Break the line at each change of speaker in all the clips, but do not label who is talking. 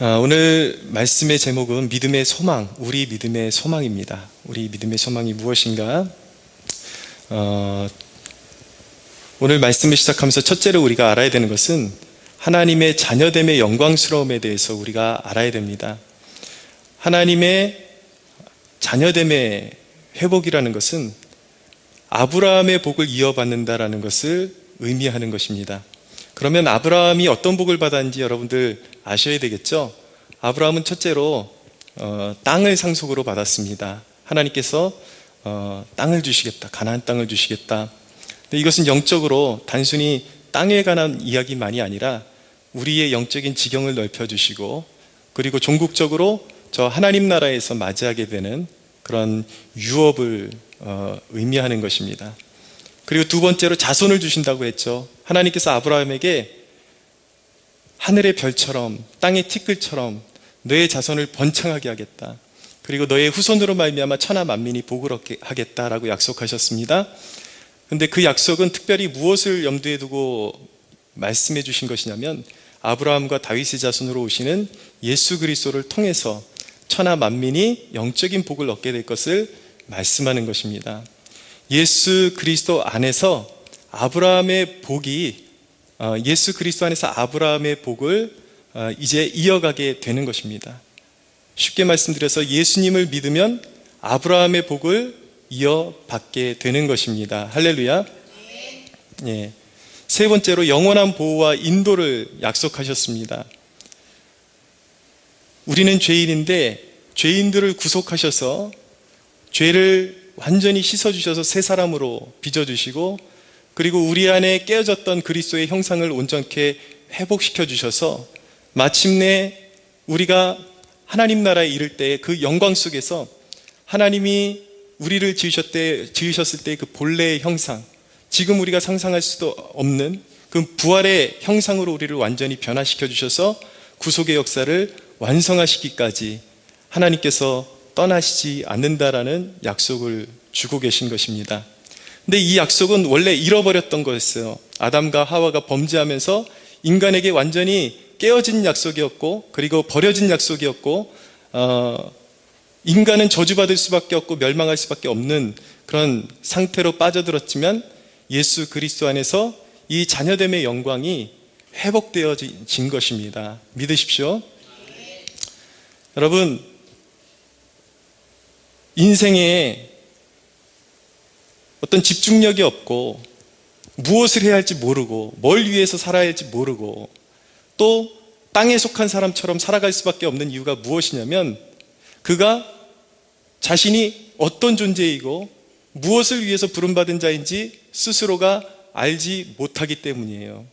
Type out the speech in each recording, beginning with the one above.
오늘 말씀의 제목은 믿음의 소망, 우리 믿음의 소망입니다. 우리 믿음의 소망이 무엇인가? 오늘 말씀을 시작하면서 첫째로 우리가 알아야 되는 것은 하나님의 자녀됨의 영광스러움에 대해서 우리가 알아야 됩니다. 하나님의 자녀됨의 회복이라는 것은 아브라함의 복을 이어받는다라는 것을 의미하는 것입니다. 그러면 아브라함이 어떤 복을 받았는지 여러분들 아셔야 되겠죠? 아브라함은 첫째로 땅을 상속으로 받았습니다. 하나님께서 땅을 주시겠다, 가나안 땅을 주시겠다. 근데 이것은 영적으로 단순히 땅에 관한 이야기만이 아니라 우리의 영적인 지경을 넓혀주시고, 그리고 종국적으로 저 하나님 나라에서 맞이하게 되는 그런 유업을 의미하는 것입니다. 그리고 두 번째로 자손을 주신다고 했죠. 하나님께서 아브라함에게 하늘의 별처럼 땅의 티끌처럼 너의 자손을 번창하게 하겠다. 그리고 너의 후손으로 말미암아 천하 만민이 복을 얻게 하겠다라고 약속하셨습니다. 그런데 그 약속은 특별히 무엇을 염두에 두고 말씀해 주신 것이냐면 아브라함과 다윗의 자손으로 오시는 예수 그리스도를 통해서 천하 만민이 영적인 복을 얻게 될 것을 말씀하는 것입니다. 예수 그리스도 안에서 아브라함의 복이 예수 그리스도 안에서 아브라함의 복을 이제 이어가게 되는 것입니다. 쉽게 말씀드려서 예수님을 믿으면 아브라함의 복을 이어받게 되는 것입니다. 할렐루야. 예. 세 번째로 영원한 보호와 인도를 약속하셨습니다. 우리는 죄인인데 죄인들을 구속하셔서 죄를 완전히 씻어주셔서 새 사람으로 빚어주시고, 그리고 우리 안에 깨어졌던 그리스도의 형상을 온전케 회복시켜 주셔서 마침내 우리가 하나님 나라에 이를 때 그 영광 속에서 하나님이 우리를 지으셨을 때 그 본래의 형상, 지금 우리가 상상할 수도 없는 그 부활의 형상으로 우리를 완전히 변화시켜 주셔서 구속의 역사를 완성하시기까지 하나님께서 떠나시지 않는다라는 약속을 주고 계신 것입니다. 근데 이 약속은 원래 잃어버렸던 거였어요. 아담과 하와가 범죄하면서 인간에게 완전히 깨어진 약속이었고, 그리고 버려진 약속이었고, 인간은 저주받을 수밖에 없고 멸망할 수밖에 없는 그런 상태로 빠져들었지만 예수 그리스도 안에서 이 자녀됨의 영광이 회복되어진 것입니다. 믿으십시오. 여러분, 인생에 어떤 집중력이 없고 무엇을 해야 할지 모르고 뭘 위해서 살아야 할지 모르고 또 땅에 속한 사람처럼 살아갈 수밖에 없는 이유가 무엇이냐면 그가 자신이 어떤 존재이고 무엇을 위해서 부름받은 자인지 스스로가 알지 못하기 때문이에요.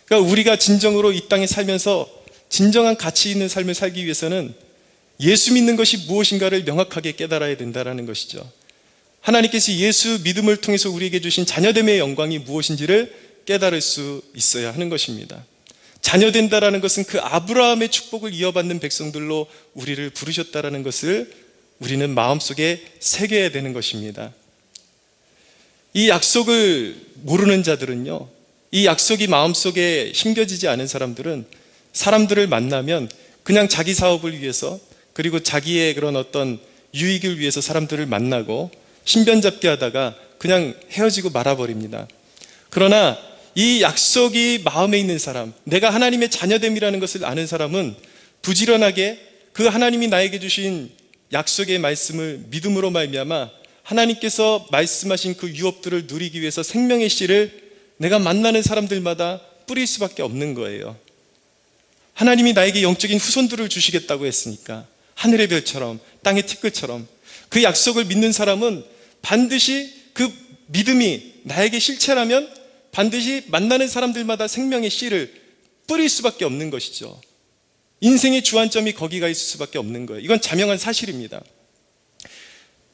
그러니까 우리가 진정으로 이 땅에 살면서 진정한 가치 있는 삶을 살기 위해서는 예수 믿는 것이 무엇인가를 명확하게 깨달아야 된다는 것이죠. 하나님께서 예수 믿음을 통해서 우리에게 주신 자녀됨의 영광이 무엇인지를 깨달을 수 있어야 하는 것입니다. 자녀된다라는 것은 그 아브라함의 축복을 이어받는 백성들로 우리를 부르셨다라는 것을 우리는 마음속에 새겨야 되는 것입니다. 이 약속을 모르는 자들은요, 이 약속이 마음속에 심겨지지 않은 사람들은 사람들을 만나면 그냥 자기 사업을 위해서, 그리고 자기의 그런 어떤 유익을 위해서 사람들을 만나고 신변잡기 하다가 그냥 헤어지고 말아버립니다. 그러나 이 약속이 마음에 있는 사람, 내가 하나님의 자녀됨이라는 것을 아는 사람은 부지런하게 그 하나님이 나에게 주신 약속의 말씀을 믿음으로 말미암아 하나님께서 말씀하신 그 유업들을 누리기 위해서 생명의 씨를 내가 만나는 사람들마다 뿌릴 수밖에 없는 거예요. 하나님이 나에게 영적인 후손들을 주시겠다고 했으니까 하늘의 별처럼 땅의 티끌처럼 그 약속을 믿는 사람은 반드시 그 믿음이 나에게 실체라면 반드시 만나는 사람들마다 생명의 씨를 뿌릴 수밖에 없는 것이죠. 인생의 주안점이 거기가 있을 수밖에 없는 거예요. 이건 자명한 사실입니다.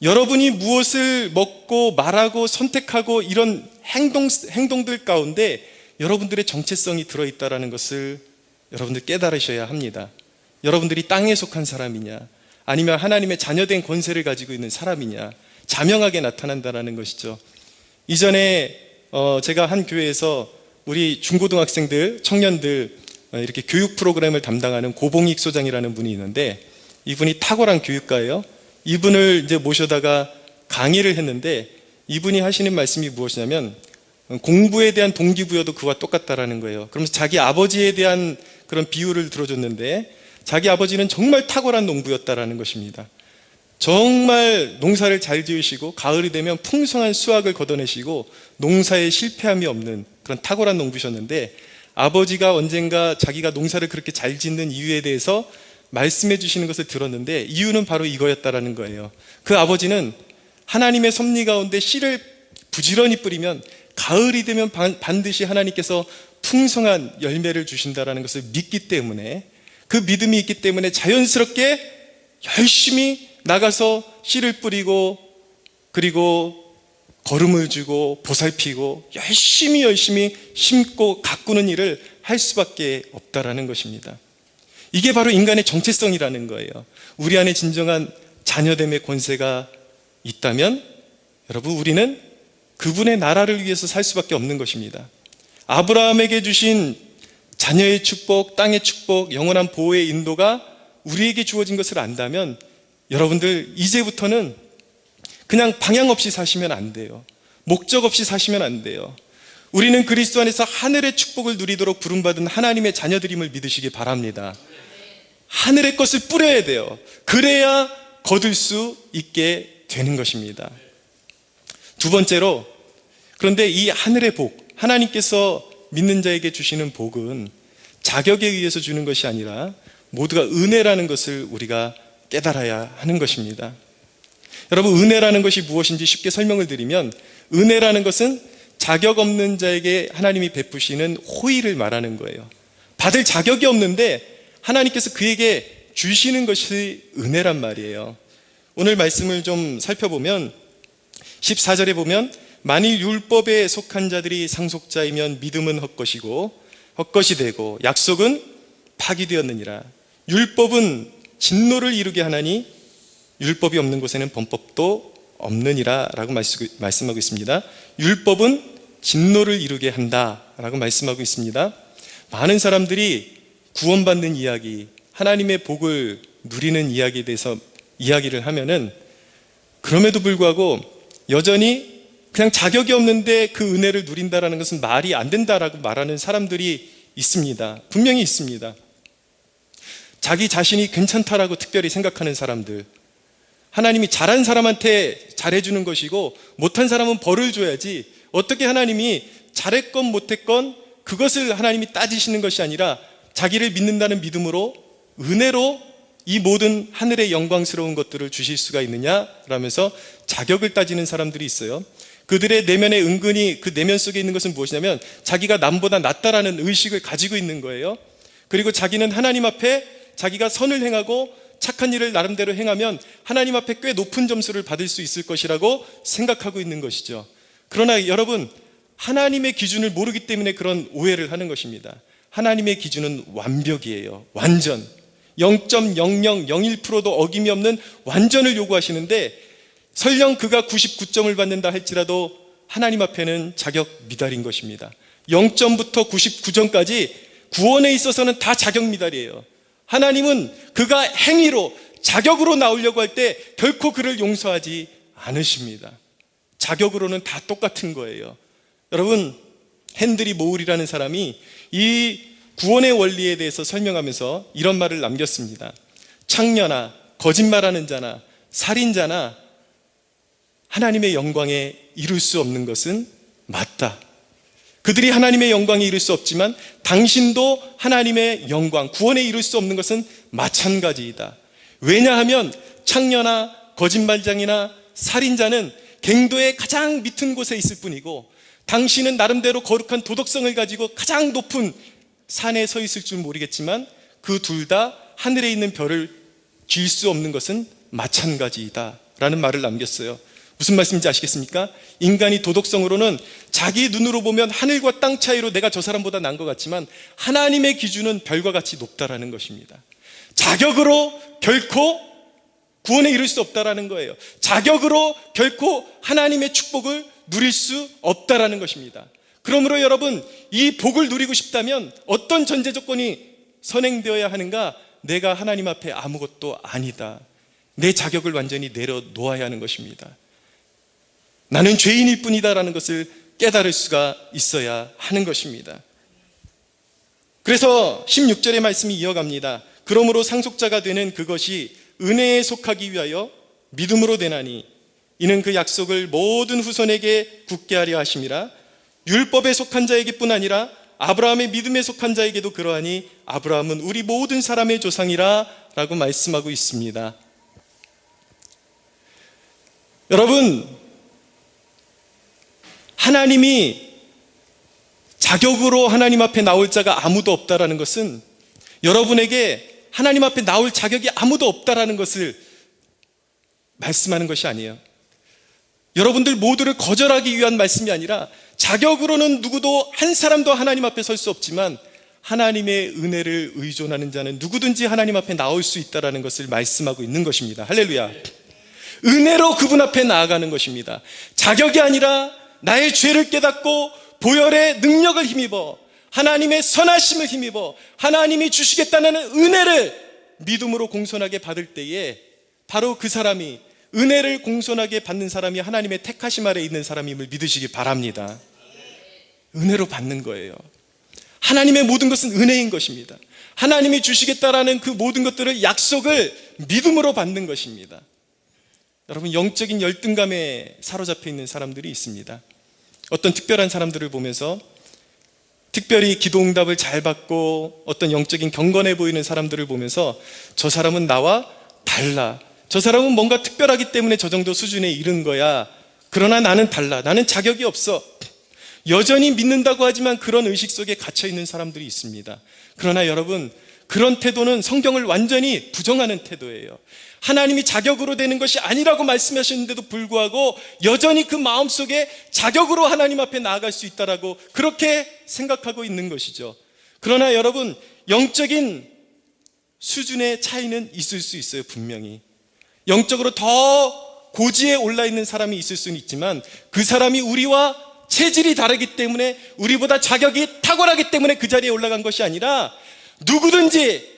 여러분이 무엇을 먹고 말하고 선택하고 이런 행동들 가운데 여러분들의 정체성이 들어있다는 것을 여러분들 깨달으셔야 합니다. 여러분들이 땅에 속한 사람이냐, 아니면 하나님의 자녀된 권세를 가지고 있는 사람이냐, 자명하게 나타난다는 것이죠. 이전에 제가 한 교회에서 우리 중고등학생들, 청년들 이렇게 교육 프로그램을 담당하는 고봉익 소장이라는 분이 있는데, 이분이 탁월한 교육가예요. 이분을 이제 모셔다가 강의를 했는데, 이분이 하시는 말씀이 무엇이냐면 공부에 대한 동기부여도 그와 똑같다라는 거예요. 그러면서 자기 아버지에 대한 그런 비유를 들어줬는데, 자기 아버지는 정말 탁월한 농부였다라는 것입니다. 정말 농사를 잘 지으시고 가을이 되면 풍성한 수확을 걷어내시고 농사에 실패함이 없는 그런 탁월한 농부셨는데, 아버지가 언젠가 자기가 농사를 그렇게 잘 짓는 이유에 대해서 말씀해 주시는 것을 들었는데, 이유는 바로 이거였다라는 거예요. 그 아버지는 하나님의 섭리 가운데 씨를 부지런히 뿌리면 가을이 되면 반드시 하나님께서 풍성한 열매를 주신다라는 것을 믿기 때문에, 그 믿음이 있기 때문에 자연스럽게 열심히 나가서 씨를 뿌리고, 그리고 거름을 주고 보살피고 열심히 심고 가꾸는 일을 할 수밖에 없다라는 것입니다. 이게 바로 인간의 정체성이라는 거예요. 우리 안에 진정한 자녀됨의 권세가 있다면 여러분, 우리는 그분의 나라를 위해서 살 수밖에 없는 것입니다. 아브라함에게 주신 자녀의 축복, 땅의 축복, 영원한 보호의 인도가 우리에게 주어진 것을 안다면 여러분들, 이제부터는 그냥 방향 없이 사시면 안 돼요. 목적 없이 사시면 안 돼요. 우리는 그리스도 안에서 하늘의 축복을 누리도록 부름받은 하나님의 자녀들임을 믿으시기 바랍니다. 하늘의 것을 뿌려야 돼요. 그래야 거둘 수 있게 되는 것입니다. 두 번째로, 그런데 이 하늘의 복, 하나님께서 믿는 자에게 주시는 복은 자격에 의해서 주는 것이 아니라 모두가 은혜라는 것을 우리가 깨달아야 하는 것입니다. 여러분, 은혜라는 것이 무엇인지 쉽게 설명을 드리면, 은혜라는 것은 자격 없는 자에게 하나님이 베푸시는 호의를 말하는 거예요. 받을 자격이 없는데 하나님께서 그에게 주시는 것이 은혜란 말이에요. 오늘 말씀을 좀 살펴보면 14절에 보면, 만일 율법에 속한 자들이 상속자이면 믿음은 헛것이 되고 약속은 파기되었느니라. 율법은 진노를 이루게 하나니 율법이 없는 곳에는 범법도 없느니라 라고 말씀하고 있습니다. 율법은 진노를 이루게 한다 라고 말씀하고 있습니다. 많은 사람들이 구원받는 이야기, 하나님의 복을 누리는 이야기에 대해서 이야기를 하면은, 그럼에도 불구하고 여전히 그냥 자격이 없는데 그 은혜를 누린다라는 것은 말이 안 된다라고 말하는 사람들이 있습니다. 분명히 있습니다. 자기 자신이 괜찮다라고 특별히 생각하는 사람들, 하나님이 잘한 사람한테 잘해주는 것이고 못한 사람은 벌을 줘야지, 어떻게 하나님이 잘했건 못했건 그것을 하나님이 따지시는 것이 아니라 자기를 믿는다는 믿음으로, 은혜로 이 모든 하늘의 영광스러운 것들을 주실 수가 있느냐라면서 자격을 따지는 사람들이 있어요. 그들의 내면에 은근히, 그 내면 속에 있는 것은 무엇이냐면 자기가 남보다 낫다라는 의식을 가지고 있는 거예요. 그리고 자기는 하나님 앞에 자기가 선을 행하고 착한 일을 나름대로 행하면 하나님 앞에 꽤 높은 점수를 받을 수 있을 것이라고 생각하고 있는 것이죠. 그러나 여러분, 하나님의 기준을 모르기 때문에 그런 오해를 하는 것입니다. 하나님의 기준은 완벽이에요. 완전. 0.0001%도 어김이 없는 완전을 요구하시는데, 설령 그가 99점을 받는다 할지라도 하나님 앞에는 자격 미달인 것입니다. 0점부터 99점까지 구원에 있어서는 다 자격 미달이에요. 하나님은 그가 행위로, 자격으로 나오려고 할 때 결코 그를 용서하지 않으십니다. 자격으로는 다 똑같은 거예요. 여러분, 헨드리 모울이라는 사람이 이 구원의 원리에 대해서 설명하면서 이런 말을 남겼습니다. 창녀나 거짓말하는 자나 살인자나 하나님의 영광에 이룰 수 없는 것은 맞다. 그들이 하나님의 영광에 이룰 수 없지만 당신도 하나님의 영광, 구원에 이룰 수 없는 것은 마찬가지이다. 왜냐하면 창녀나 거짓말장이나 살인자는 갱도의 가장 밑은 곳에 있을 뿐이고, 당신은 나름대로 거룩한 도덕성을 가지고 가장 높은 산에 서 있을 줄 모르겠지만 그 둘 다 하늘에 있는 별을 쥘 수 없는 것은 마찬가지이다 라는 말을 남겼어요. 무슨 말씀인지 아시겠습니까? 인간이 도덕성으로는 자기 눈으로 보면 하늘과 땅 차이로 내가 저 사람보다 나은 것 같지만 하나님의 기준은 별과 같이 높다라는 것입니다. 자격으로 결코 구원에 이룰 수 없다라는 거예요. 자격으로 결코 하나님의 축복을 누릴 수 없다라는 것입니다. 그러므로 여러분, 이 복을 누리고 싶다면 어떤 전제 조건이 선행되어야 하는가? 내가 하나님 앞에 아무것도 아니다, 내 자격을 완전히 내려놓아야 하는 것입니다. 나는 죄인일 뿐이다라는 것을 깨달을 수가 있어야 하는 것입니다. 그래서 16절의 말씀이 이어갑니다. 그러므로 상속자가 되는 그것이 은혜에 속하기 위하여 믿음으로 되나니 이는 그 약속을 모든 후손에게 굳게 하려 하심이라. 율법에 속한 자에게뿐 아니라 아브라함의 믿음에 속한 자에게도 그러하니 아브라함은 우리 모든 사람의 조상이라 라고 말씀하고 있습니다. 여러분, 하나님이 자격으로 하나님 앞에 나올 자가 아무도 없다라는 것은, 여러분에게 하나님 앞에 나올 자격이 아무도 없다라는 것을 말씀하는 것이 아니에요. 여러분들 모두를 거절하기 위한 말씀이 아니라, 자격으로는 누구도 한 사람도 하나님 앞에 설 수 없지만 하나님의 은혜를 의존하는 자는 누구든지 하나님 앞에 나올 수 있다라는 것을 말씀하고 있는 것입니다. 할렐루야. 은혜로 그분 앞에 나아가는 것입니다. 자격이 아니라 나의 죄를 깨닫고 보혈의 능력을 힘입어 하나님의 선하심을 힘입어 하나님이 주시겠다는 은혜를 믿음으로 공손하게 받을 때에 바로 그 사람이, 은혜를 공손하게 받는 사람이 하나님의 택하심 아래 있는 사람임을 믿으시기 바랍니다. 은혜로 받는 거예요. 하나님의 모든 것은 은혜인 것입니다. 하나님이 주시겠다라는 그 모든 것들을, 약속을 믿음으로 받는 것입니다. 여러분, 영적인 열등감에 사로잡혀 있는 사람들이 있습니다. 어떤 특별한 사람들을 보면서, 특별히 기도 응답을 잘 받고 어떤 영적인 경건해 보이는 사람들을 보면서 저 사람은 나와 달라, 저 사람은 뭔가 특별하기 때문에 저 정도 수준에 이른 거야, 그러나 나는 달라, 나는 자격이 없어, 여전히 믿는다고 하지만 그런 의식 속에 갇혀 있는 사람들이 있습니다. 그러나 여러분, 그런 태도는 성경을 완전히 부정하는 태도예요. 하나님이 자격으로 되는 것이 아니라고 말씀하셨는데도 불구하고 여전히 그 마음속에 자격으로 하나님 앞에 나아갈 수 있다라고 그렇게 생각하고 있는 것이죠. 그러나 여러분, 영적인 수준의 차이는 있을 수 있어요. 분명히 영적으로 더 고지에 올라 있는 사람이 있을 수는 있지만, 그 사람이 우리와 체질이 다르기 때문에, 우리보다 자격이 탁월하기 때문에 그 자리에 올라간 것이 아니라, 누구든지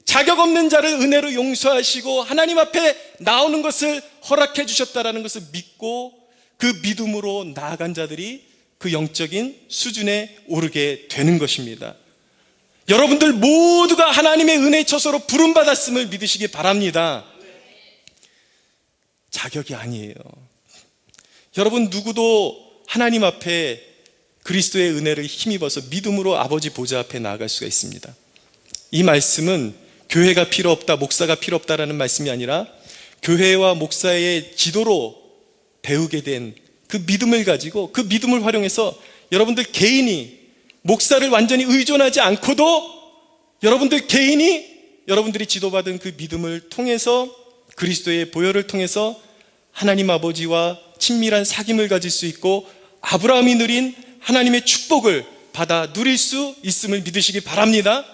자격 없는 자를 은혜로 용서하시고 하나님 앞에 나오는 것을 허락해 주셨다라는 것을 믿고 그 믿음으로 나아간 자들이 그 영적인 수준에 오르게 되는 것입니다. 여러분들 모두가 하나님의 은혜의 처소로 부름받았음을 믿으시기 바랍니다. 자격이 아니에요. 여러분, 누구도 하나님 앞에 그리스도의 은혜를 힘입어서 믿음으로 아버지 보좌 앞에 나아갈 수가 있습니다. 이 말씀은 교회가 필요 없다, 목사가 필요 없다라는 말씀이 아니라, 교회와 목사의 지도로 배우게 된 그 믿음을 가지고, 그 믿음을 활용해서 여러분들 개인이 목사를 완전히 의존하지 않고도 여러분들 개인이 여러분들이 지도받은 그 믿음을 통해서, 그리스도의 보혈을 통해서 하나님 아버지와 친밀한 사귐을 가질 수 있고 아브라함이 누린 하나님의 축복을 받아 누릴 수 있음을 믿으시기 바랍니다.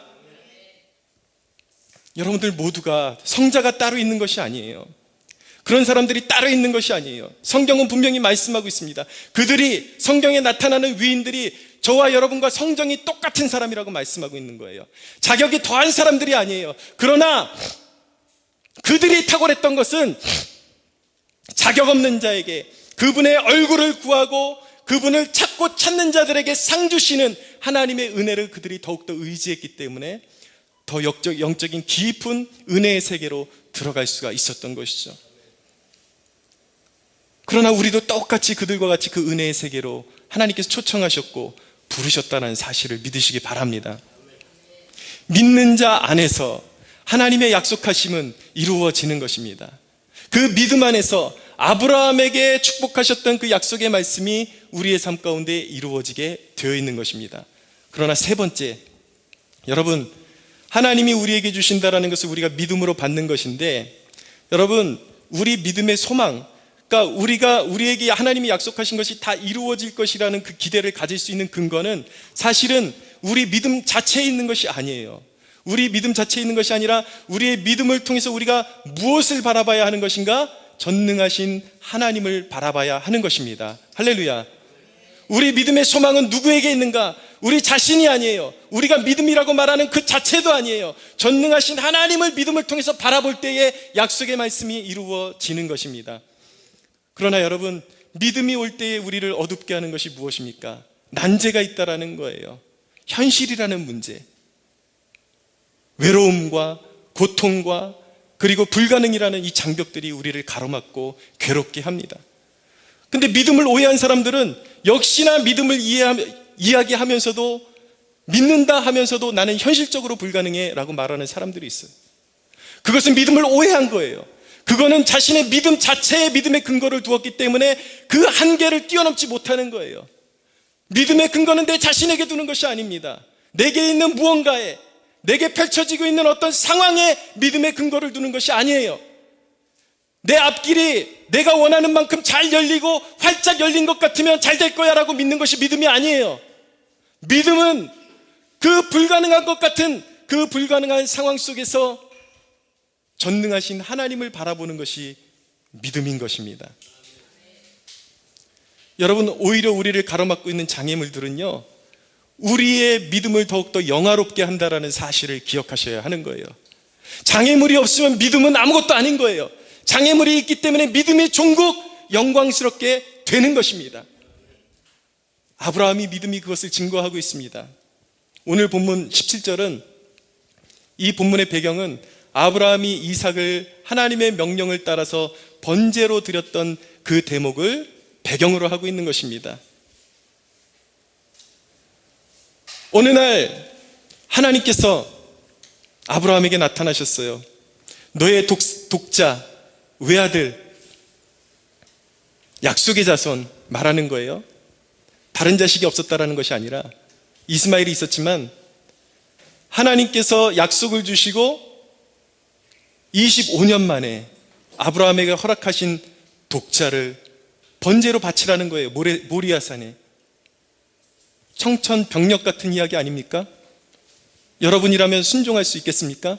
여러분들 모두가 성자가 따로 있는 것이 아니에요. 그런 사람들이 따로 있는 것이 아니에요. 성경은 분명히 말씀하고 있습니다. 그들이, 성경에 나타나는 위인들이 저와 여러분과 성정이 똑같은 사람이라고 말씀하고 있는 거예요. 자격이 더한 사람들이 아니에요. 그러나 그들이 탁월했던 것은 자격 없는 자에게 그분의 얼굴을 구하고 그분을 찾고 찾는 자들에게 상 주시는 하나님의 은혜를 그들이 더욱더 의지했기 때문에 더 영적인 깊은 은혜의 세계로 들어갈 수가 있었던 것이죠. 그러나 우리도 똑같이 그들과 같이 그 은혜의 세계로 하나님께서 초청하셨고 부르셨다는 사실을 믿으시기 바랍니다. 믿는 자 안에서 하나님의 약속하심은 이루어지는 것입니다. 그 믿음 안에서 아브라함에게 축복하셨던 그 약속의 말씀이 우리의 삶 가운데 이루어지게 되어 있는 것입니다. 그러나 세 번째, 여러분, 하나님이 우리에게 주신다라는 것을 우리가 믿음으로 받는 것인데, 여러분, 우리 믿음의 소망, 그러니까 우리에게 하나님이 약속하신 것이 다 이루어질 것이라는 그 기대를 가질 수 있는 근거는 사실은 우리 믿음 자체에 있는 것이 아니에요. 우리 믿음 자체에 있는 것이 아니라 우리의 믿음을 통해서 우리가 무엇을 바라봐야 하는 것인가? 전능하신 하나님을 바라봐야 하는 것입니다. 할렐루야. 우리 믿음의 소망은 누구에게 있는가? 우리 자신이 아니에요. 우리가 믿음이라고 말하는 그 자체도 아니에요. 전능하신 하나님을 믿음을 통해서 바라볼 때에 약속의 말씀이 이루어지는 것입니다. 그러나 여러분, 믿음이 올 때에 우리를 어둡게 하는 것이 무엇입니까? 난제가 있다라는 거예요. 현실이라는 문제, 외로움과 고통과 그리고 불가능이라는 이 장벽들이 우리를 가로막고 괴롭게 합니다. 근데 믿음을 오해한 사람들은 역시나 믿음을 이야기하면서도, 믿는다 하면서도 나는 현실적으로 불가능해 라고 말하는 사람들이 있어요. 그것은 믿음을 오해한 거예요. 그거는 자신의 믿음 자체에 믿음의 근거를 두었기 때문에 그 한계를 뛰어넘지 못하는 거예요. 믿음의 근거는 내 자신에게 두는 것이 아닙니다. 내게 있는 무언가에, 내게 펼쳐지고 있는 어떤 상황에 믿음의 근거를 두는 것이 아니에요. 내 앞길이 내가 원하는 만큼 잘 열리고 활짝 열린 것 같으면 잘 될 거야 라고 믿는 것이 믿음이 아니에요. 믿음은 그 불가능한 것 같은 그 불가능한 상황 속에서 전능하신 하나님을 바라보는 것이 믿음인 것입니다. 여러분, 오히려 우리를 가로막고 있는 장애물들은요, 우리의 믿음을 더욱더 영화롭게 한다는 사실을 기억하셔야 하는 거예요. 장애물이 없으면 믿음은 아무것도 아닌 거예요. 장애물이 있기 때문에 믿음이 종국 영광스럽게 되는 것입니다. 아브라함이 믿음이 그것을 증거하고 있습니다. 오늘 본문 17절은, 이 본문의 배경은 아브라함이 이삭을 하나님의 명령을 따라서 번제로 드렸던 그 대목을 배경으로 하고 있는 것입니다. 어느 날 하나님께서 아브라함에게 나타나셨어요. 너의 독자, 외아들, 약속의 자손 말하는 거예요. 다른 자식이 없었다라는 것이 아니라 이스마엘이 있었지만 하나님께서 약속을 주시고 25년 만에 아브라함에게 허락하신 독자를 번제로 바치라는 거예요. 모리아산에. 청천벽력 같은 이야기 아닙니까? 여러분이라면 순종할 수 있겠습니까?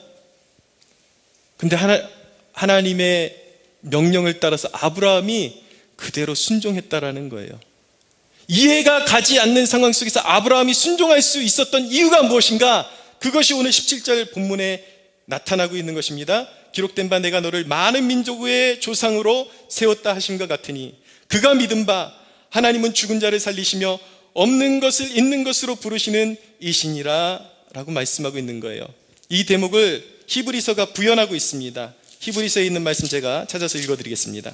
근데 하나님의 명령을 따라서 아브라함이 그대로 순종했다라는 거예요. 이해가 가지 않는 상황 속에서 아브라함이 순종할 수 있었던 이유가 무엇인가? 그것이 오늘 17절 본문에 나타나고 있는 것입니다. 기록된 바 내가 너를 많은 민족의 조상으로 세웠다 하신 것 같으니 그가 믿은 바 하나님은 죽은 자를 살리시며 없는 것을 있는 것으로 부르시는 이시니라 라고 말씀하고 있는 거예요. 이 대목을 히브리서가 부연하고 있습니다. 히브리서에 있는 말씀 제가 찾아서 읽어드리겠습니다.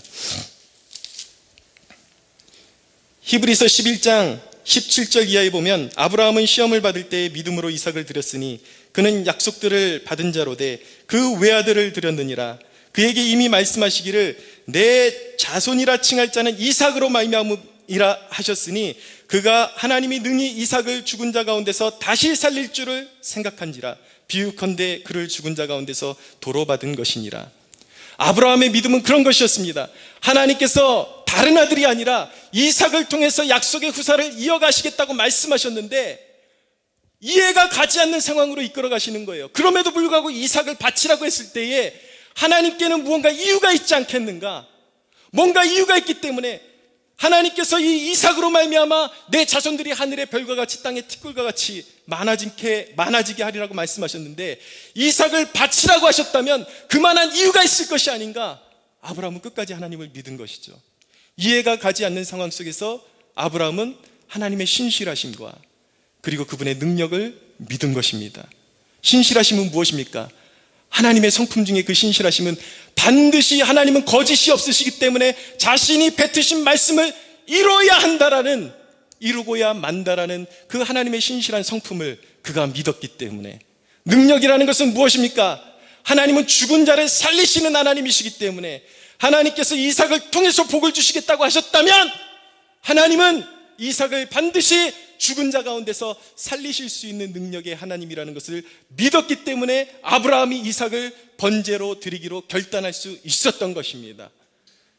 히브리서 11장 17절 이하에 보면 아브라함은 시험을 받을 때 믿음으로 이삭을 드렸으니 그는 약속들을 받은 자로 돼 그 외아들을 드렸느니라. 그에게 이미 말씀하시기를 내 자손이라 칭할 자는 이삭으로 말미암으리라 하셨으니 그가 하나님이 능히 이삭을 죽은 자 가운데서 다시 살릴 줄을 생각한지라. 비유컨대 그를 죽은 자 가운데서 도로 받은 것이니라. 아브라함의 믿음은 그런 것이었습니다. 하나님께서 다른 아들이 아니라 이삭을 통해서 약속의 후사를 이어가시겠다고 말씀하셨는데 이해가 가지 않는 상황으로 이끌어 가시는 거예요. 그럼에도 불구하고 이삭을 바치라고 했을 때에 하나님께는 무언가 이유가 있지 않겠는가? 뭔가 이유가 있기 때문에 하나님께서 이 이삭으로 말미암아 내 자손들이 하늘의 별과 같이 땅의 티끌과 같이 많아지게 하리라고 말씀하셨는데 이삭을 바치라고 하셨다면 그만한 이유가 있을 것이 아닌가? 아브라함은 끝까지 하나님을 믿은 것이죠. 이해가 가지 않는 상황 속에서 아브라함은 하나님의 신실하심과 그리고 그분의 능력을 믿은 것입니다. 신실하심은 무엇입니까? 하나님의 성품 중에 그 신실하심은 반드시 하나님은 거짓이 없으시기 때문에 자신이 뱉으신 말씀을 이루고야 만다라는 그 하나님의 신실한 성품을 그가 믿었기 때문에. 능력이라는 것은 무엇입니까? 하나님은 죽은 자를 살리시는 하나님이시기 때문에 하나님께서 이삭을 통해서 복을 주시겠다고 하셨다면 하나님은 이삭을 반드시 죽은 자 가운데서 살리실 수 있는 능력의 하나님이라는 것을 믿었기 때문에 아브라함이 이삭을 번제로 드리기로 결단할 수 있었던 것입니다.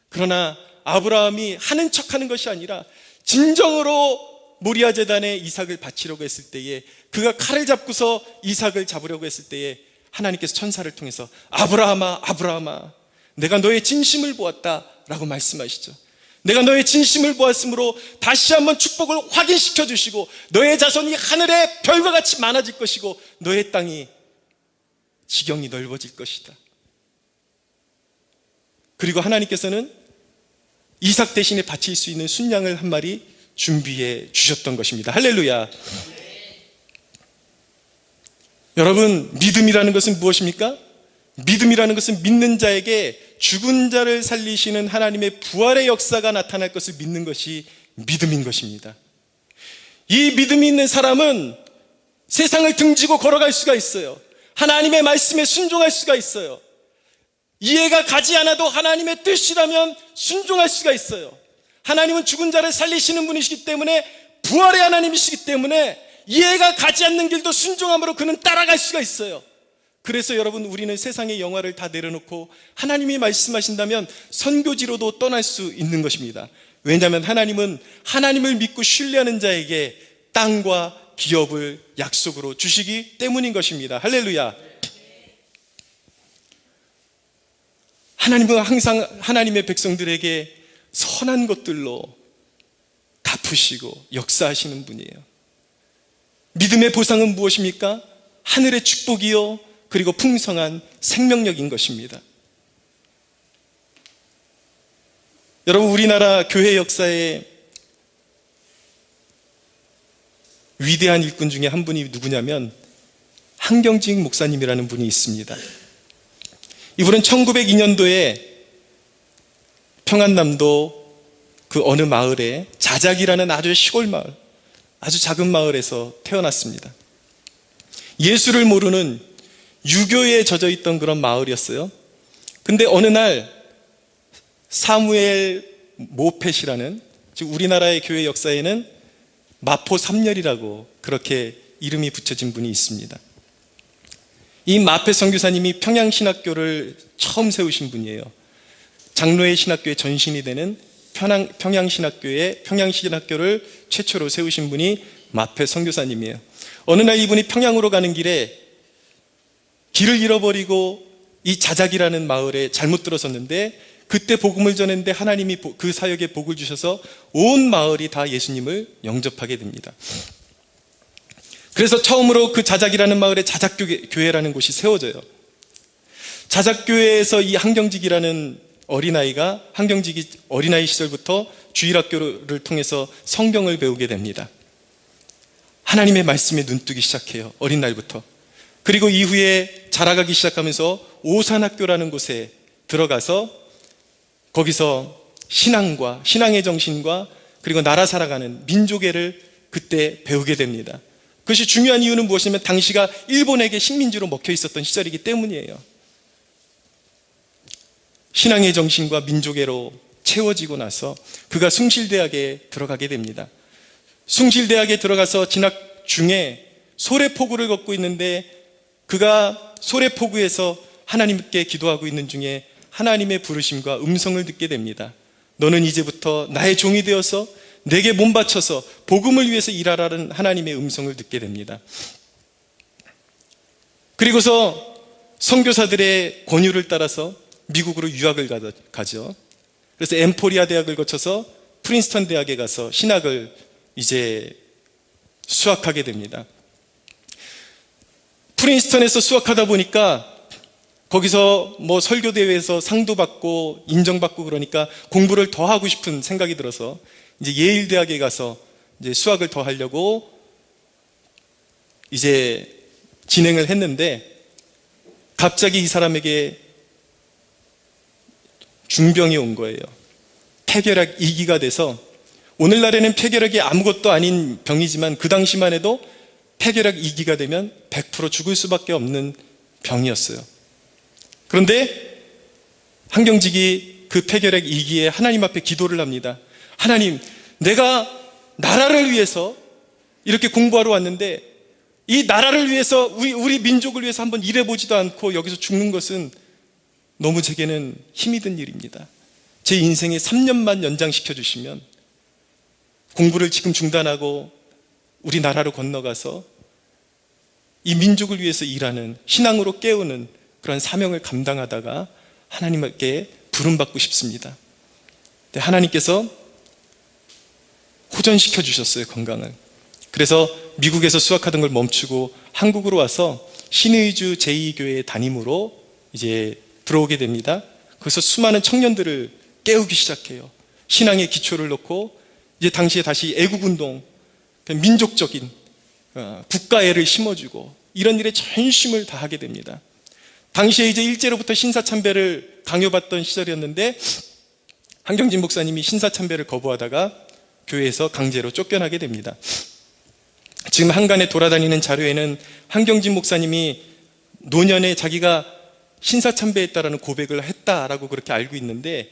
그러나 아브라함이 하는 척하는 것이 아니라 진정으로 모리아 제단에 이삭을 바치려고 했을 때에 그가 칼을 잡고서 이삭을 잡으려고 했을 때에 하나님께서 천사를 통해서 아브라함아 아브라함아 내가 너의 진심을 보았다 라고 말씀하시죠. 내가 너의 진심을 보았으므로 다시 한번 축복을 확인시켜 주시고 너의 자손이 하늘의 별과 같이 많아질 것이고 너의 땅이 지경이 넓어질 것이다. 그리고 하나님께서는 이삭 대신에 바칠 수 있는 순양을 한 마리 준비해 주셨던 것입니다. 할렐루야. 여러분, 믿음이라는 것은 무엇입니까? 믿음이라는 것은 믿는 자에게 죽은 자를 살리시는 하나님의 부활의 역사가 나타날 것을 믿는 것이 믿음인 것입니다. 이 믿음이 있는 사람은 세상을 등지고 걸어갈 수가 있어요. 하나님의 말씀에 순종할 수가 있어요. 이해가 가지 않아도 하나님의 뜻이라면 순종할 수가 있어요. 하나님은 죽은 자를 살리시는 분이시기 때문에, 부활의 하나님이시기 때문에 이해가 가지 않는 길도 순종함으로 그는 따라갈 수가 있어요. 그래서 여러분, 우리는 세상의 영화를 다 내려놓고 하나님이 말씀하신다면 선교지로도 떠날 수 있는 것입니다. 왜냐하면 하나님은 하나님을 믿고 신뢰하는 자에게 땅과 기업을 약속으로 주시기 때문인 것입니다. 할렐루야. 하나님은 항상 하나님의 백성들에게 선한 것들로 갚으시고 역사하시는 분이에요. 믿음의 보상은 무엇입니까? 하늘의 축복이요, 그리고 풍성한 생명력인 것입니다. 여러분, 우리나라 교회 역사에 위대한 일꾼 중에 한 분이 누구냐면 한경직 목사님이라는 분이 있습니다. 이분은 1902년도에 평안남도 그 어느 마을에 자작이라는 아주 시골 마을, 아주 작은 마을에서 태어났습니다. 예수를 모르는 유교에 젖어 있던 그런 마을이었어요. 근데 어느 날 사무엘 모펫이라는, 즉 우리나라의 교회 역사에는 마포 삼렬이라고 그렇게 이름이 붙여진 분이 있습니다. 이 마펫 선교사님이 평양신학교를 처음 세우신 분이에요. 장로의 신학교의 전신이 되는 평양신학교를 최초로 세우신 분이 마펫 선교사님이에요. 어느 날 이분이 평양으로 가는 길에 길을 잃어버리고 이 자작이라는 마을에 잘못 들어섰는데, 그때 복음을 전했는데 하나님이 그 사역에 복을 주셔서 온 마을이 다 예수님을 영접하게 됩니다. 그래서 처음으로 그 자작이라는 마을에 자작교회라는 곳이 세워져요. 자작교회에서 이 한경직이 어린아이 시절부터 주일학교를 통해서 성경을 배우게 됩니다. 하나님의 말씀에 눈뜨기 시작해요, 어린 날부터. 그리고 이후에 자라가기 시작하면서 오산학교라는 곳에 들어가서 거기서 신앙의 정신과 그리고 나라 살아가는 민족애를 그때 배우게 됩니다. 그것이 중요한 이유는 무엇이냐면 당시가 일본에게 식민지로 먹혀 있었던 시절이기 때문이에요. 신앙의 정신과 민족애로 채워지고 나서 그가 숭실대학에 들어가게 됩니다. 숭실대학에 들어가서 진학 중에 소래포구를 걷고 있는데, 그가 소래포구에서 하나님께 기도하고 있는 중에 하나님의 부르심과 음성을 듣게 됩니다. 너는 이제부터 나의 종이 되어서 내게 몸 바쳐서 복음을 위해서 일하라는 하나님의 음성을 듣게 됩니다. 그리고서 선교사들의 권유를 따라서 미국으로 유학을 가죠. 그래서 엠포리아 대학을 거쳐서 프린스턴 대학에 가서 신학을 이제 수학하게 됩니다. 프린스턴에서 수학하다 보니까 거기서 뭐 설교대회에서 상도 받고 인정받고 그러니까 공부를 더 하고 싶은 생각이 들어서 이제 예일 대학에 가서 이제 수학을 더 하려고 이제 진행을 했는데, 갑자기 이 사람에게 중병이 온 거예요. 폐결핵 2기가 돼서, 오늘날에는 폐결핵이 아무것도 아닌 병이지만 그 당시만 해도 폐결핵 2기가 되면 100% 죽을 수밖에 없는 병이었어요. 그런데 한경직이 그 폐결핵 2기에 하나님 앞에 기도를 합니다. 하나님, 내가 나라를 위해서 이렇게 공부하러 왔는데 이 나라를 위해서, 우리 민족을 위해서 한번 일해보지도 않고 여기서 죽는 것은 너무 제게는 힘이 든 일입니다. 제 인생에 3년만 연장시켜 주시면 공부를 지금 중단하고 우리 나라로 건너가서 이 민족을 위해서 일하는, 신앙으로 깨우는 그런 사명을 감당하다가 하나님께 부름받고 싶습니다. 근데 하나님께서 호전시켜 주셨어요, 건강을. 그래서 미국에서 수학하던 걸 멈추고 한국으로 와서 신의주 제2교회 담임으로 이제 들어오게 됩니다. 그래서 수많은 청년들을 깨우기 시작해요. 신앙의 기초를 놓고 이제 당시에 다시 애국운동, 민족적인 국가애를 심어주고 이런 일에 전심을 다하게 됩니다. 당시에 이제 일제로부터 신사참배를 강요받던 시절이었는데 한경진 목사님이 신사참배를 거부하다가 교회에서 강제로 쫓겨나게 됩니다. 지금 한간에 돌아다니는 자료에는 한경진 목사님이 노년에 자기가 신사참배했다라는 고백을 했다라고 그렇게 알고 있는데,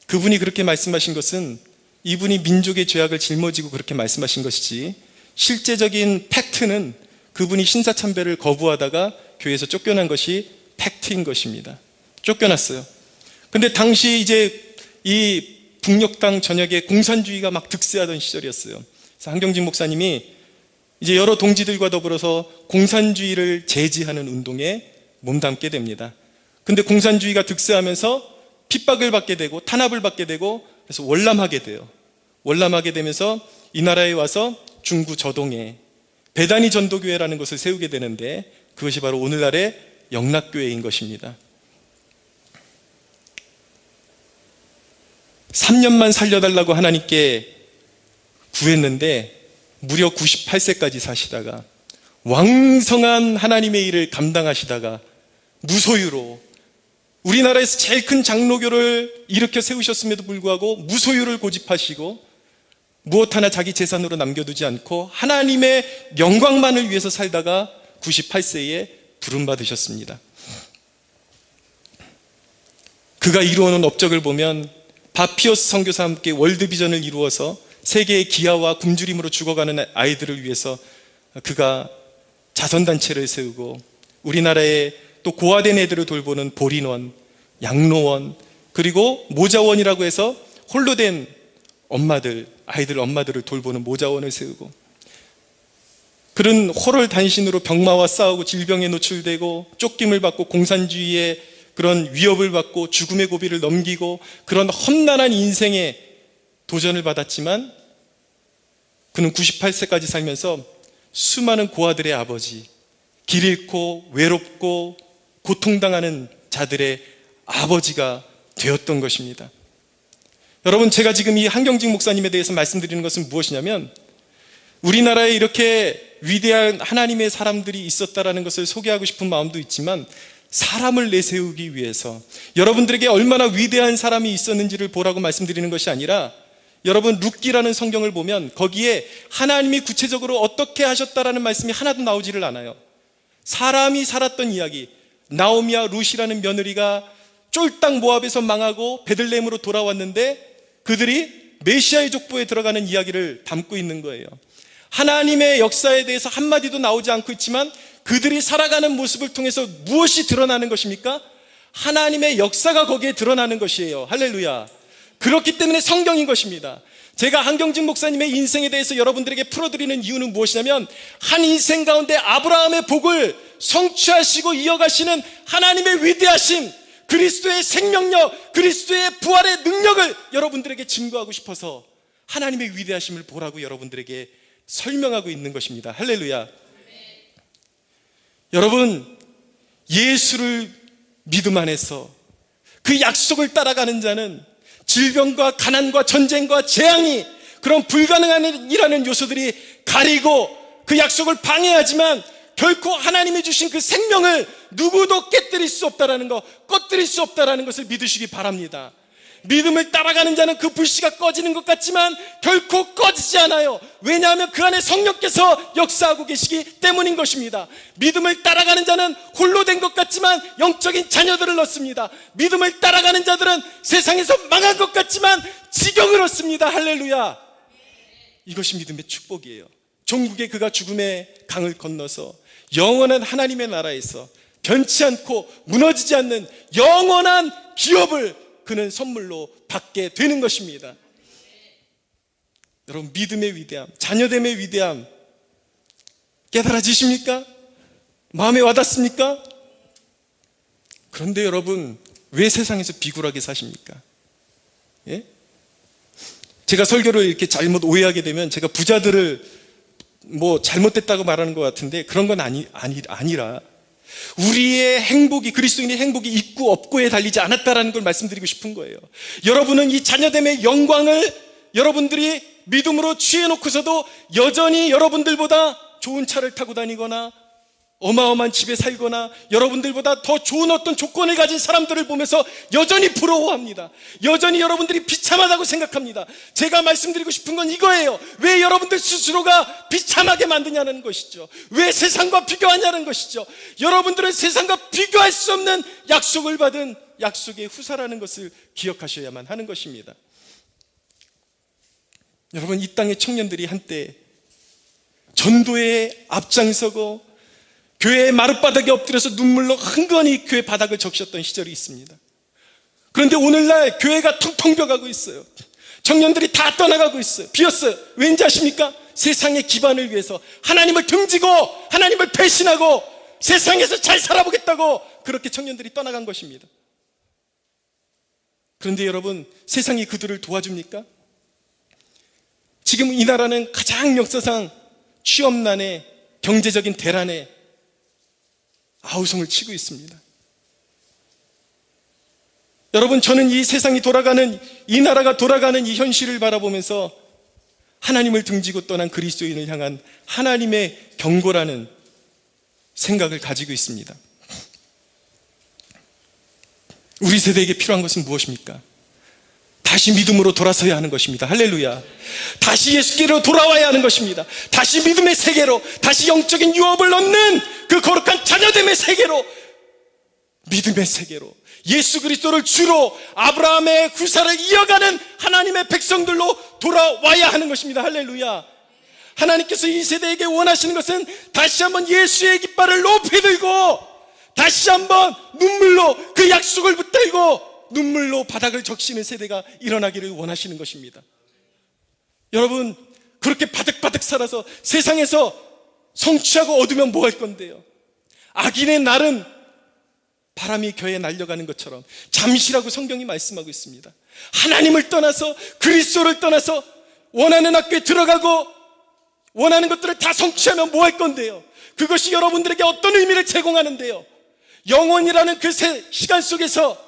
그분이 그렇게 말씀하신 것은 이분이 민족의 죄악을 짊어지고 그렇게 말씀하신 것이지, 실제적인 팩트는 그분이 신사참배를 거부하다가 교회에서 쫓겨난 것이 팩트인 것입니다. 쫓겨났어요. 근데 당시 이제 이 북녘땅 전역에 공산주의가 막 득세하던 시절이었어요. 그래서 한경진 목사님이 이제 여러 동지들과 더불어서 공산주의를 제지하는 운동에 몸담게 됩니다. 근데 공산주의가 득세하면서 핍박을 받게 되고 탄압을 받게 되고, 그래서 월남하게 돼요. 월남하게 되면서 이 나라에 와서 중구 저동에 배단위 전도교회라는 것을 세우게 되는데, 그것이 바로 오늘날의 영락교회인 것입니다. 3년만 살려달라고 하나님께 구했는데 무려 98세까지 사시다가 왕성한 하나님의 일을 감당하시다가 무소유로, 우리나라에서 제일 큰 장로교를 일으켜 세우셨음에도 불구하고 무소유를 고집하시고 무엇 하나 자기 재산으로 남겨두지 않고 하나님의 영광만을 위해서 살다가 98세에 부름받으셨습니다. 그가 이루어놓은 업적을 보면 바피오스 선교사와 함께 월드비전을 이루어서 세계의 기아와 굶주림으로 죽어가는 아이들을 위해서 그가 자선단체를 세우고, 우리나라에 또 고아된 애들을 돌보는 보린원, 양로원, 그리고 모자원이라고 해서 홀로 된 엄마들, 아이들 엄마들을 돌보는 모자원을 세우고, 그런 호럴 단신으로 병마와 싸우고 질병에 노출되고 쫓김을 받고 공산주의의 그런 위협을 받고 죽음의 고비를 넘기고 그런 험난한 인생에 도전을 받았지만, 그는 98세까지 살면서 수많은 고아들의 아버지, 길 잃고 외롭고 고통당하는 자들의 아버지가 되었던 것입니다. 여러분, 제가 지금 이 한경직 목사님에 대해서 말씀드리는 것은 무엇이냐면, 우리나라에 이렇게 위대한 하나님의 사람들이 있었다라는 것을 소개하고 싶은 마음도 있지만, 사람을 내세우기 위해서 여러분들에게 얼마나 위대한 사람이 있었는지를 보라고 말씀드리는 것이 아니라, 여러분 룻기라는 성경을 보면 거기에 하나님이 구체적으로 어떻게 하셨다라는 말씀이 하나도 나오지를 않아요. 사람이 살았던 이야기, 나오미와 룻이라는 며느리가 쫄딱 모압에서 망하고 베들레헴으로 돌아왔는데 그들이 메시아의 족보에 들어가는 이야기를 담고 있는 거예요. 하나님의 역사에 대해서 한마디도 나오지 않고 있지만 그들이 살아가는 모습을 통해서 무엇이 드러나는 것입니까? 하나님의 역사가 거기에 드러나는 것이에요. 할렐루야. 그렇기 때문에 성경인 것입니다. 제가 한경진 목사님의 인생에 대해서 여러분들에게 풀어드리는 이유는 무엇이냐면, 한 인생 가운데 아브라함의 복을 성취하시고 이어가시는 하나님의 위대하심, 그리스도의 생명력, 그리스도의 부활의 능력을 여러분들에게 증거하고 싶어서 하나님의 위대하심을 보라고 여러분들에게 설명하고 있는 것입니다. 할렐루야. 여러분, 예수를 믿음 안에서 그 약속을 따라가는 자는 질병과 가난과 전쟁과 재앙이, 그런 불가능한 이라는 요소들이 가리고 그 약속을 방해하지만 결코 하나님이 주신 그 생명을 누구도 깨뜨릴 수 없다라는 것, 꺼뜨릴 수 없다라는 것을 믿으시기 바랍니다. 믿음을 따라가는 자는 그 불씨가 꺼지는 것 같지만 결코 꺼지지 않아요. 왜냐하면 그 안에 성령께서 역사하고 계시기 때문인 것입니다. 믿음을 따라가는 자는 홀로 된 것 같지만 영적인 자녀들을 얻습니다. 믿음을 따라가는 자들은 세상에서 망한 것 같지만 지경을 얻습니다. 할렐루야. 이것이 믿음의 축복이에요. 종국에 그가 죽음의 강을 건너서 영원한 하나님의 나라에서 변치 않고 무너지지 않는 영원한 기업을 그는 선물로 받게 되는 것입니다. 여러분, 믿음의 위대함, 자녀됨의 위대함 깨달아지십니까? 마음에 와닿습니까? 그런데 여러분, 왜 세상에서 비굴하게 사십니까? 예? 제가 설교를 이렇게 잘못 오해하게 되면 제가 부자들을 뭐 잘못됐다고 말하는 것 같은데 그런 건 아니라 우리의 행복이, 그리스도인의 행복이 있고 없고에 달리지 않았다라는 걸 말씀드리고 싶은 거예요. 여러분은 이 자녀됨의 영광을 여러분들이 믿음으로 취해놓고서도 여전히 여러분들보다 좋은 차를 타고 다니거나 어마어마한 집에 살거나 여러분들보다 더 좋은 어떤 조건을 가진 사람들을 보면서 여전히 부러워합니다. 여전히 여러분들이 비참하다고 생각합니다. 제가 말씀드리고 싶은 건 이거예요. 왜 여러분들 스스로가 비참하게 만드냐는 것이죠. 왜 세상과 비교하냐는 것이죠. 여러분들은 세상과 비교할 수 없는 약속을 받은 약속의 후사라는 것을 기억하셔야만 하는 것입니다. 여러분, 이 땅의 청년들이 한때 전도에 앞장서고 교회의 마룻바닥에 엎드려서 눈물로 흥건히 교회 바닥을 적셨던 시절이 있습니다. 그런데 오늘날 교회가 텅텅 비어가고 있어요. 청년들이 다 떠나가고 있어요. 비었어요. 왠지 아십니까? 세상의 기반을 위해서 하나님을 등지고 하나님을 배신하고 세상에서 잘 살아보겠다고 그렇게 청년들이 떠나간 것입니다. 그런데 여러분, 세상이 그들을 도와줍니까? 지금 이 나라는 가장 역사상 취업난에, 경제적인 대란에 아우성을 치고 있습니다. 여러분, 저는 이 세상이 돌아가는, 이 나라가 돌아가는 이 현실을 바라보면서 하나님을 등지고 떠난 그리스도인을 향한 하나님의 경고라는 생각을 가지고 있습니다. 우리 세대에게 필요한 것은 무엇입니까? 다시 믿음으로 돌아서야 하는 것입니다. 할렐루야. 다시 예수께로 돌아와야 하는 것입니다. 다시 믿음의 세계로, 다시 영적인 유업을 얻는 그 거룩한 자녀됨의 세계로, 믿음의 세계로, 예수 그리스도를 주로 아브라함의 후사를 이어가는 하나님의 백성들로 돌아와야 하는 것입니다. 할렐루야. 하나님께서 이 세대에게 원하시는 것은 다시 한번 예수의 깃발을 높이 들고 다시 한번 눈물로 그 약속을 붙들고 눈물로 바닥을 적시는 세대가 일어나기를 원하시는 것입니다. 여러분, 그렇게 바득바득 살아서 세상에서 성취하고 얻으면 뭐 할 건데요? 악인의 날은 바람이 겨에 날려가는 것처럼 잠시라고 성경이 말씀하고 있습니다. 하나님을 떠나서, 그리스도를 떠나서 원하는 학교에 들어가고 원하는 것들을 다 성취하면 뭐 할 건데요? 그것이 여러분들에게 어떤 의미를 제공하는데요? 영원이라는 그 시간 속에서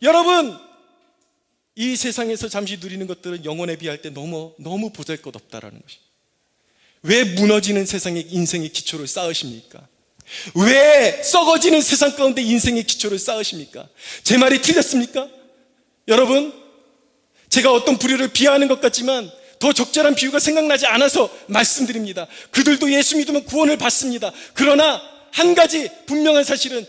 여러분, 이 세상에서 잠시 누리는 것들은 영혼에 비할 때 너무 보잘것없다라는 것입니다. 왜 무너지는 세상에 인생의 기초를 쌓으십니까? 왜 썩어지는 세상 가운데 인생의 기초를 쌓으십니까? 제 말이 틀렸습니까? 여러분, 제가 어떤 부류를 비하하는 것 같지만 더 적절한 비유가 생각나지 않아서 말씀드립니다. 그들도 예수 믿으면 구원을 받습니다. 그러나 한 가지 분명한 사실은,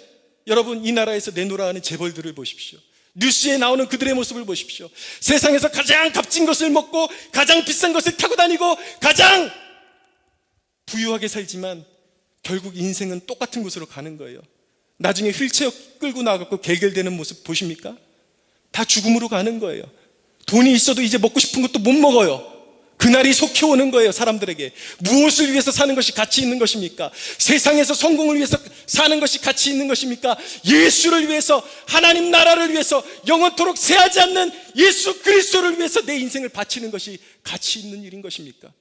여러분, 이 나라에서 내놓으라 하는 재벌들을 보십시오. 뉴스에 나오는 그들의 모습을 보십시오. 세상에서 가장 값진 것을 먹고 가장 비싼 것을 타고 다니고 가장 부유하게 살지만 결국 인생은 똑같은 곳으로 가는 거예요. 나중에 휠체어 끌고 나가고 개결되는 모습 보십니까? 다 죽음으로 가는 거예요. 돈이 있어도 이제 먹고 싶은 것도 못 먹어요. 그날이 속히 오는 거예요. 사람들에게 무엇을 위해서 사는 것이 가치 있는 것입니까? 세상에서 성공을 위해서 사는 것이 가치 있는 것입니까? 예수를 위해서, 하나님 나라를 위해서, 영원토록 새하지 않는 예수 그리스도를 위해서 내 인생을 바치는 것이 가치 있는 일인 것입니까?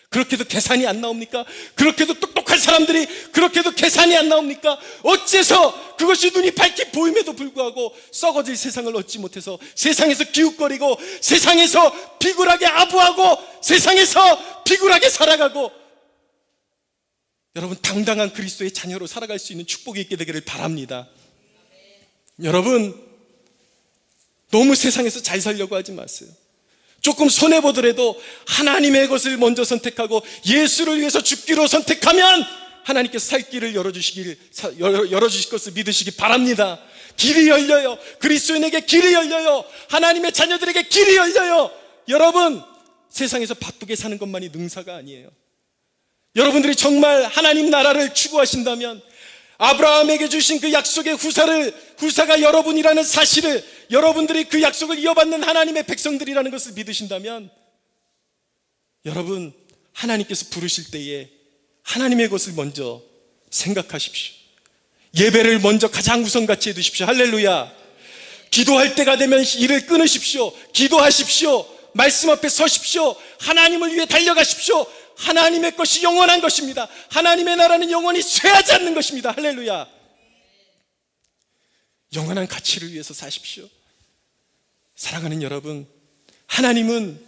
그렇게도 계산이 안 나옵니까? 그렇게도 똑똑한 사람들이 그렇게도 계산이 안 나옵니까? 어째서 그것이 눈이 밝게 보임에도 불구하고 썩어질 세상을 얻지 못해서 세상에서 기웃거리고 세상에서 비굴하게 아부하고 세상에서 비굴하게 살아가고, 여러분, 당당한 그리스도의 자녀로 살아갈 수 있는 축복이 있게 되기를 바랍니다. 여러분, 너무 세상에서 잘 살려고 하지 마세요. 조금 손해보더라도 하나님의 것을 먼저 선택하고 예수를 위해서 죽기로 선택하면 하나님께서 살 길을 열어주실 것을 믿으시기 바랍니다. 길이 열려요. 그리스도인에게 길이 열려요. 하나님의 자녀들에게 길이 열려요. 여러분, 세상에서 바쁘게 사는 것만이 능사가 아니에요. 여러분들이 정말 하나님 나라를 추구하신다면, 아브라함에게 주신 그 약속의 후사가 여러분이라는 사실을, 여러분들이 그 약속을 이어받는 하나님의 백성들이라는 것을 믿으신다면, 여러분, 하나님께서 부르실 때에 하나님의 것을 먼저 생각하십시오. 예배를 먼저 가장 우선같이 해두십시오. 할렐루야. 기도할 때가 되면 일을 끊으십시오. 기도하십시오. 말씀 앞에 서십시오. 하나님을 위해 달려가십시오. 하나님의 것이 영원한 것입니다. 하나님의 나라는 영원히 쇠하지 않는 것입니다. 할렐루야. 영원한 가치를 위해서 사십시오. 사랑하는 여러분, 하나님은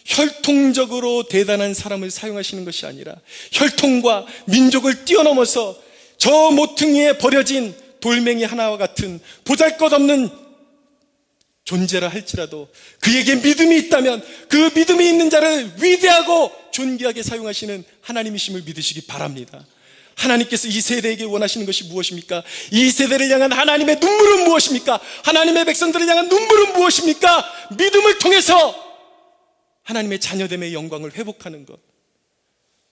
혈통적으로 대단한 사람을 사용하시는 것이 아니라 혈통과 민족을 뛰어넘어서 저 모퉁이에 버려진 돌멩이 하나와 같은 보잘것없는 존재라 할지라도 그에게 믿음이 있다면 그 믿음이 있는 자를 위대하고 존귀하게 사용하시는 하나님이심을 믿으시기 바랍니다. 하나님께서 이 세대에게 원하시는 것이 무엇입니까? 이 세대를 향한 하나님의 눈물은 무엇입니까? 하나님의 백성들을 향한 눈물은 무엇입니까? 믿음을 통해서 하나님의 자녀됨의 영광을 회복하는 것.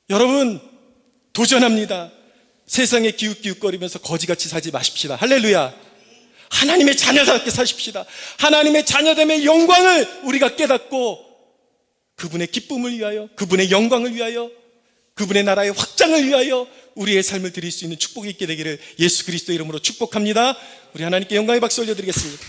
여러분, 도전합니다. 세상에 기웃기웃거리면서 거지같이 살지 마십시다. 할렐루야. 하나님의 자녀답게 사십시다. 하나님의 자녀됨의 영광을 우리가 깨닫고 그분의 기쁨을 위하여, 그분의 영광을 위하여, 그분의 나라의 확장을 위하여 우리의 삶을 드릴 수 있는 축복이 있게 되기를 예수 그리스도의 이름으로 축복합니다. 우리 하나님께 영광의 박수 올려드리겠습니다.